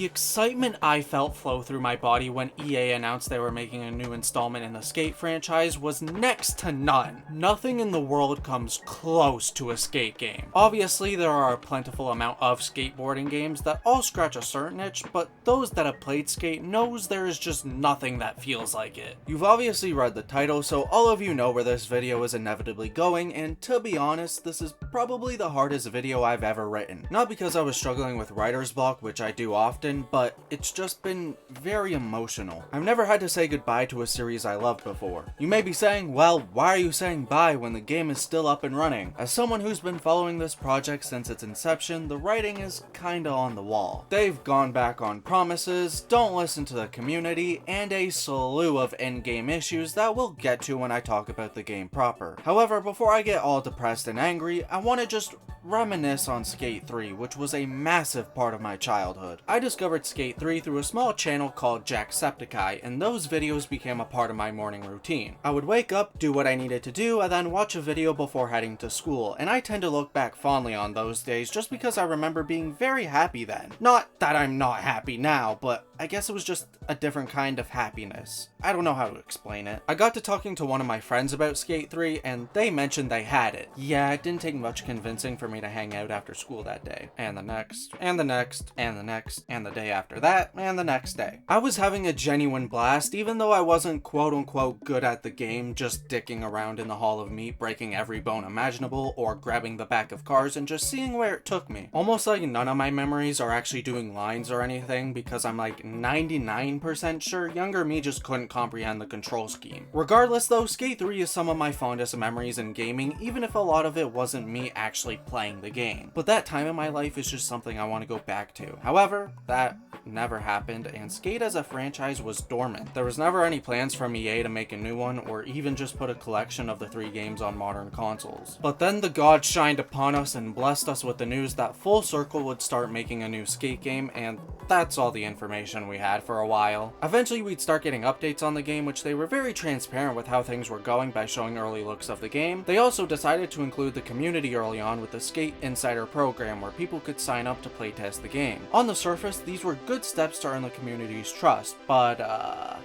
The excitement I felt flow through my body when EA announced they were making a new installment in the Skate franchise was next to none. Nothing in the world comes close to a skate game. Obviously, there are a plentiful amount of skateboarding games that all scratch a certain itch, but those that have played Skate knows there is just nothing that feels like it. You've obviously read the title, so all of you know where this video is inevitably going, and to be honest, this is probably the hardest video I've ever written. Not because I was struggling with writer's block, which I do often, but it's just been very emotional. I've never had to say goodbye to a series I loved before. You may be saying, well, why are you saying bye when the game is still up and running? As someone who's been following this project since its inception, the writing is kinda on the wall. They've gone back on promises, don't listen to the community, and a slew of in-game issues that we'll get to when I talk about the game proper. However, before I get all depressed and angry, I want to just reminisce on Skate 3, which was a massive part of my childhood. I discovered Skate 3 through a small channel called Jacksepticeye, and those videos became a part of my morning routine. I would wake up, do what I needed to do, and then watch a video before heading to school, and I tend to look back fondly on those days just because I remember being very happy then. Not that I'm not happy now, but I guess it was just a different kind of happiness. I don't know how to explain it. I got to talking to one of my friends about Skate 3, and they mentioned they had it. Yeah, it didn't take much convincing for me to hang out after school that day, and the next, and the next, and the next, and the day after that, and the next day. I was having a genuine blast, even though I wasn't quote-unquote good at the game, just dicking around in the Hall of Meat, breaking every bone imaginable, or grabbing the back of cars and just seeing where it took me. Almost like none of my memories are actually doing lines or anything, because I'm like 99% sure younger me just couldn't comprehend the control scheme. Regardless though, Skate 3 is some of my fondest memories in gaming, even if a lot of it wasn't me actually playing the game. But that time in my life is just something I want to go back to. However, that never happened, and Skate as a franchise was dormant. There was never any plans from EA to make a new one, or even just put a collection of the 3 games on modern consoles. But then the gods shined upon us and blessed us with the news that Full Circle would start making a new Skate game, and that's all the information we had for a while. Eventually we'd start getting updates on the game, which they were very transparent with how things were going by showing early looks of the game. They also decided to include the community early on with the Skate Insider program where people could sign up to playtest the game. On the surface, these were good steps to earn the community's trust, but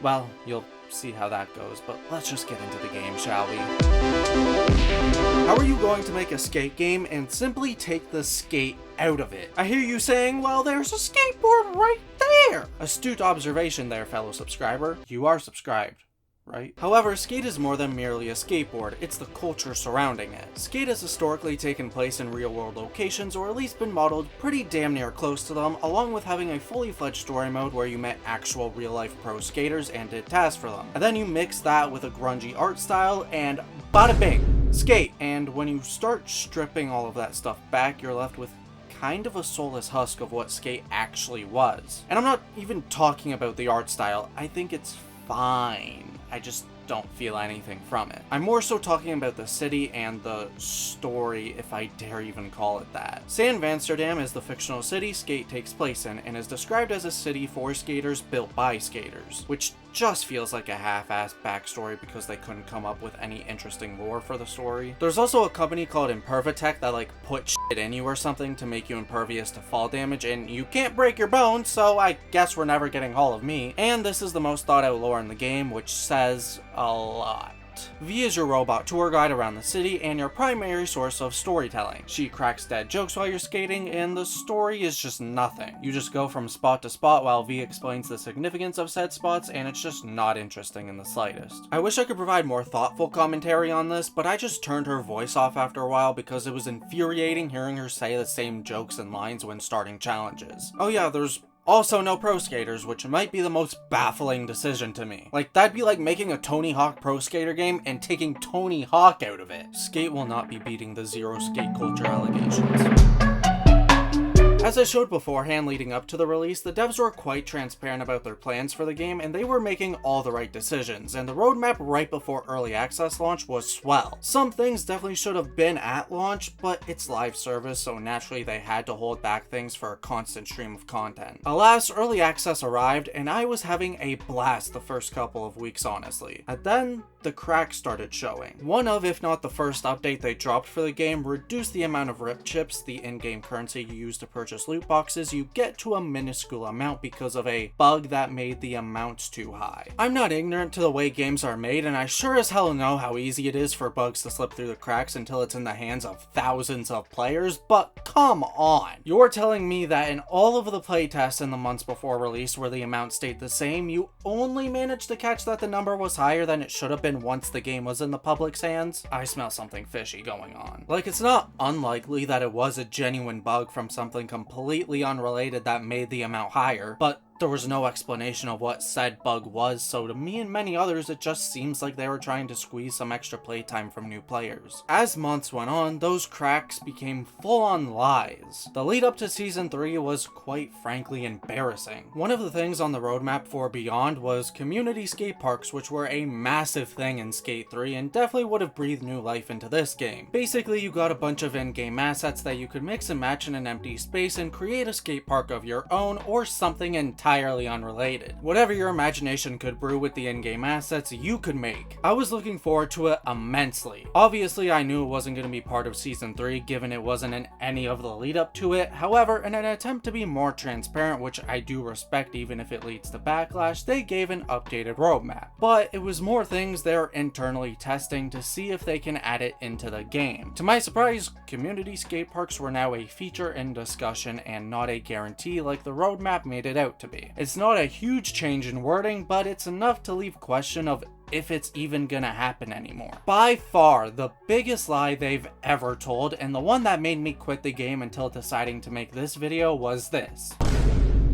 well, you'll see how that goes, but let's just get into the game, shall we? How are you going to make a skate game and simply take the skate out of it? I hear you saying, well, there's a skateboard right there! Astute observation there, fellow subscriber. You are subscribed, right? However, Skate is more than merely a skateboard, it's the culture surrounding it. Skate has historically taken place in real-world locations, or at least been modeled pretty damn near close to them, along with having a fully fledged story mode where you met actual real-life pro skaters and did tasks for them. And then you mix that with a grungy art style, and bada bing! Skate! And when you start stripping all of that stuff back, you're left with kind of a soulless husk of what Skate actually was. And I'm not even talking about the art style, I think it's fine. I just don't feel anything from it. I'm more so talking about the city and the story, if I dare even call it that. San Vansterdam is the fictional city Skate takes place in, and is described as a city for skaters built by skaters, which just feels like a half-assed backstory because they couldn't come up with any interesting lore for the story. There's also a company called Impervatech that like put shit in you or something to make you impervious to fall damage, and you can't break your bones, so I guess we're never getting Hall of Meat. And this is the most thought out lore in the game, which says a lot. V is your robot tour guide around the city and your primary source of storytelling. She cracks dead jokes while you're skating, and the story is just nothing. You just go from spot to spot while V explains the significance of said spots, and it's just not interesting in the slightest. I wish I could provide more thoughtful commentary on this, but I just turned her voice off after a while because it was infuriating hearing her say the same jokes and lines when starting challenges. Oh yeah, there's also no pro skaters, which might be the most baffling decision to me. Like, that'd be like making a Tony Hawk Pro Skater game and taking Tony Hawk out of it. Skate will not be beating the zero skate culture allegations. As I showed beforehand leading up to the release, the devs were quite transparent about their plans for the game, and they were making all the right decisions, and the roadmap right before early access launch was swell. Some things definitely should have been at launch, but it's live service, so naturally they had to hold back things for a constant stream of content. Alas, early access arrived, and I was having a blast the first couple of weeks, honestly. And then the cracks started showing. One of, if not the first update they dropped for the game, reduced the amount of rip chips, the in-game currency you use to purchase loot boxes, you get to a minuscule amount because of a bug that made the amounts too high. I'm not ignorant to the way games are made, and I sure as hell know how easy it is for bugs to slip through the cracks until it's in the hands of thousands of players, but come on! You're telling me that in all of the playtests in the months before release where the amount stayed the same, you only managed to catch that the number was higher than it should have been once the game was in the public's hands? I smell something fishy going on. Like, it's not unlikely that it was a genuine bug from something completely unrelated that made the amount higher, but there was no explanation of what said bug was, so to me and many others it just seems like they were trying to squeeze some extra playtime from new players. As months went on, those cracks became full-on lies. The lead up to Season 3 was quite frankly embarrassing. One of the things on the roadmap for Beyond was community skate parks, which were a massive thing in Skate 3 and definitely would have breathed new life into this game. Basically, you got a bunch of in-game assets that you could mix and match in an empty space and create a skate park of your own or something entirely unrelated. Whatever your imagination could brew with the in-game assets, you could make. I was looking forward to it immensely. Obviously, I knew it wasn't going to be part of Season 3 given it wasn't in any of the lead up to it. However, in an attempt to be more transparent, which I do respect even if it leads to backlash, they gave an updated roadmap. But it was more things they're internally testing to see if they can add it into the game. To my surprise, community skate parks were now a feature in discussion and not a guarantee like the roadmap made it out to be. It's not a huge change in wording, but it's enough to leave question of if it's even gonna happen anymore. By far, the biggest lie they've ever told, and the one that made me quit the game until deciding to make this video, was this.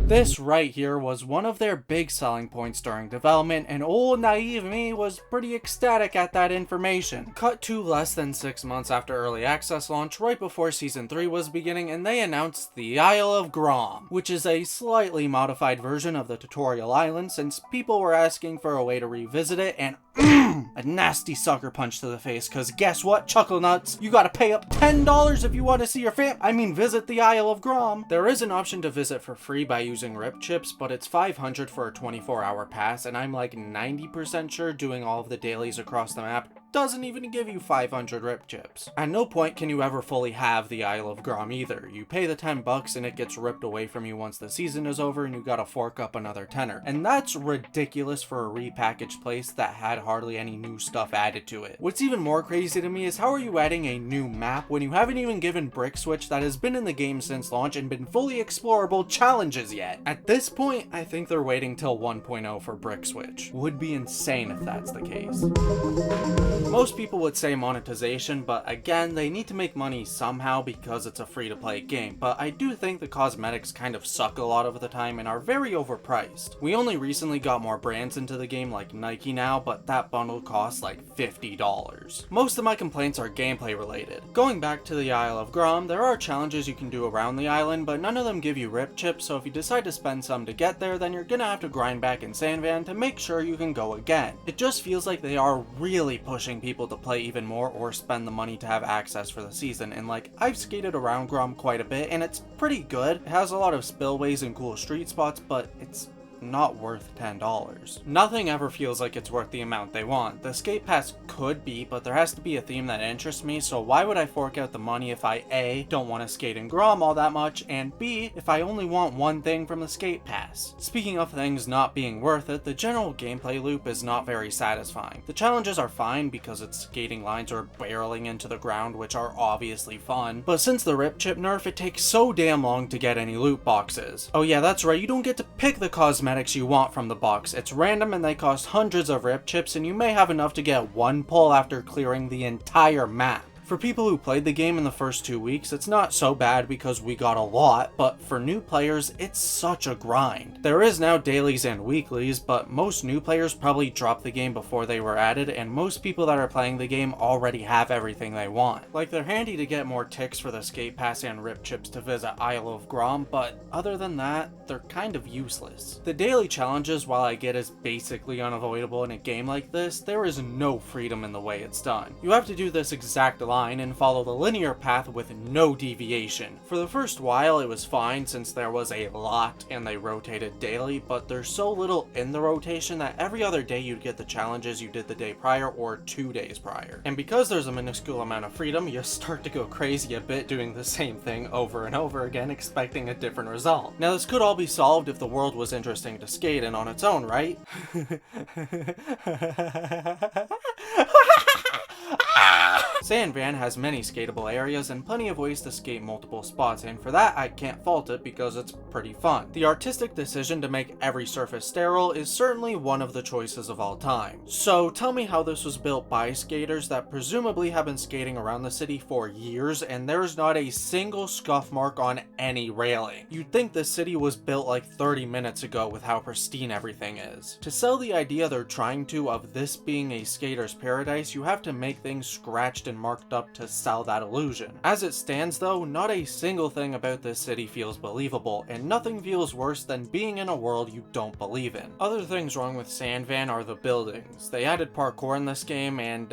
This right here was one of their big selling points during development, and old naive me was pretty ecstatic at that information. Cut to less than 6 months after early access launch, right before Season 3 was beginning, and they announced the Isle of Grom, which is a slightly modified version of the tutorial island since people were asking for a way to revisit it, and a nasty sucker punch to the face, cause guess what, Chuckle Nuts? You gotta pay up $10 if you want to see your visit the Isle of Grom. There is an option to visit for free by using rip chips, but it's $500 for a 24-hour pass, and I'm like 90% sure doing all of the dailies across the map doesn't even give you 500 rip chips. At no point can you ever fully have the Isle of Grom either. You pay the $10 and it gets ripped away from you once the season is over and you gotta fork up another tenner. And that's ridiculous for a repackaged place that had hardly any new stuff added to it. What's even more crazy to me is how are you adding a new map when you haven't even given Brick Switch, that has been in the game since launch and been fully explorable, challenges yet? At this point, I think they're waiting till 1.0 for Brick Switch. Would be insane if that's the case. Most people would say monetization, but again, they need to make money somehow because it's a free-to-play game, but I do think the cosmetics kind of suck a lot of the time and are very overpriced. We only recently got more brands into the game like Nike now, but that bundle costs like $50. Most of my complaints are gameplay related. Going back to the Isle of Grom, there are challenges you can do around the island, but none of them give you rip chips, so if you decide to spend some to get there, then you're gonna have to grind back in Sandvan to make sure you can go again. It just feels like they are really pushing people to play even more or spend the money to have access for the season, and like, I've skated around Grom quite a bit and it's pretty good. It has a lot of spillways and cool street spots, but it's not worth $10. Nothing ever feels like it's worth the amount they want. The skate pass could be, but there has to be a theme that interests me, so why would I fork out the money if I A, don't want to skate in Grom all that much, and B, if I only want one thing from the skate pass? Speaking of things not being worth it, the general gameplay loop is not very satisfying. The challenges are fine because it's skating lines or barreling into the ground, which are obviously fun, but since the rip chip nerf, it takes so damn long to get any loot boxes. Oh yeah, that's right, you don't get to pick the cosmetics you want from the box. It's random and they cost hundreds of rip chips, and you may have enough to get one pull after clearing the entire map. For people who played the game in the first 2 weeks, it's not so bad because we got a lot, but for new players, it's such a grind. There is now dailies and weeklies, but most new players probably dropped the game before they were added, and most people that are playing the game already have everything they want. Like, they're handy to get more ticks for the skate pass and rip chips to visit Isle of Grom, but other than that, they're kind of useless. The daily challenges, while I get is basically unavoidable in a game like this, there is no freedom in the way it's done. You have to do this exact line and follow the linear path with no deviation. For the first while it was fine since there was a lot and they rotated daily, but there's so little in the rotation that every other day you'd get the challenges you did the day prior or 2 days prior. And because there's a minuscule amount of freedom, you start to go crazy a bit doing the same thing over and over again, expecting a different result. Now this could all be solved if the world was interesting to skate in on its own, right? Sand Van has many skatable areas and plenty of ways to skate multiple spots, and for that I can't fault it because it's pretty fun. The artistic decision to make every surface sterile is certainly one of the choices of all time. So tell me how this was built by skaters that presumably have been skating around the city for years and there's not a single scuff mark on any railing. You'd think this city was built like 30 minutes ago with how pristine everything is. To sell the idea they're trying to of this being a skater's paradise, you have to make things scratched and marked up to sell that illusion. As it stands though, not a single thing about this city feels believable, and nothing feels worse than being in a world you don't believe in. Other things wrong with Sand Van are the buildings. They added parkour in this game and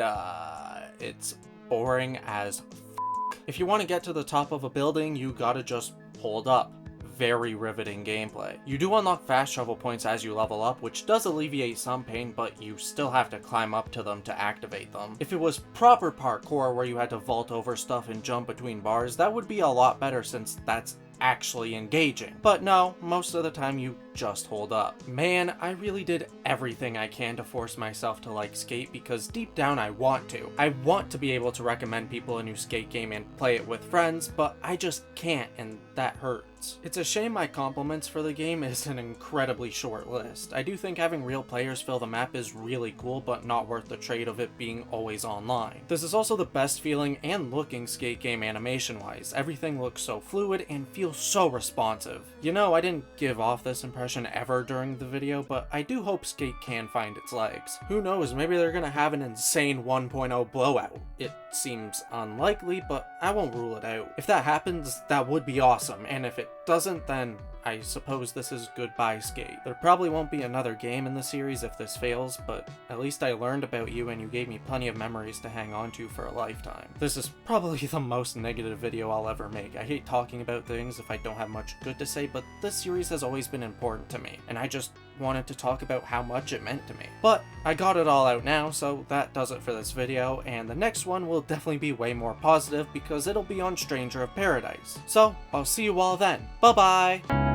it's boring as f***. If you want to get to the top of a building, you gotta just hold up. Very riveting gameplay. You do unlock fast travel points as you level up, which does alleviate some pain, but you still have to climb up to them to activate them. If it was proper parkour where you had to vault over stuff and jump between bars, that would be a lot better since that's actually engaging. But no, most of the time you just hold up. Man, I really did everything I can to force myself to like skate because deep down I want to. I want to be able to recommend people a new skate game and play it with friends, but I just can't, and that hurts. It's a shame my compliments for the game is an incredibly short list. I do think having real players fill the map is really cool, but not worth the trade of it being always online. This is also the best feeling and looking skate game animation-wise. Everything looks so fluid and feels so responsive. You know, I didn't give off this impression ever during the video, but I do hope Skate can find its legs. Who knows, maybe they're gonna have an insane 1.0 blowout. It seems unlikely, but I won't rule it out. If that happens, that would be awesome, and if it doesn't, then I suppose this is goodbye Skate. There probably won't be another game in the series if this fails, but at least I learned about you and you gave me plenty of memories to hang on to for a lifetime. This is probably the most negative video I'll ever make. I hate talking about things if I don't have much good to say, but this series has always been important to me, and I just wanted to talk about how much it meant to me. But I got it all out now, so that does it for this video, and the next one will definitely be way more positive because it'll be on Stranger of Paradise. So, I'll see you all then. Bye-bye!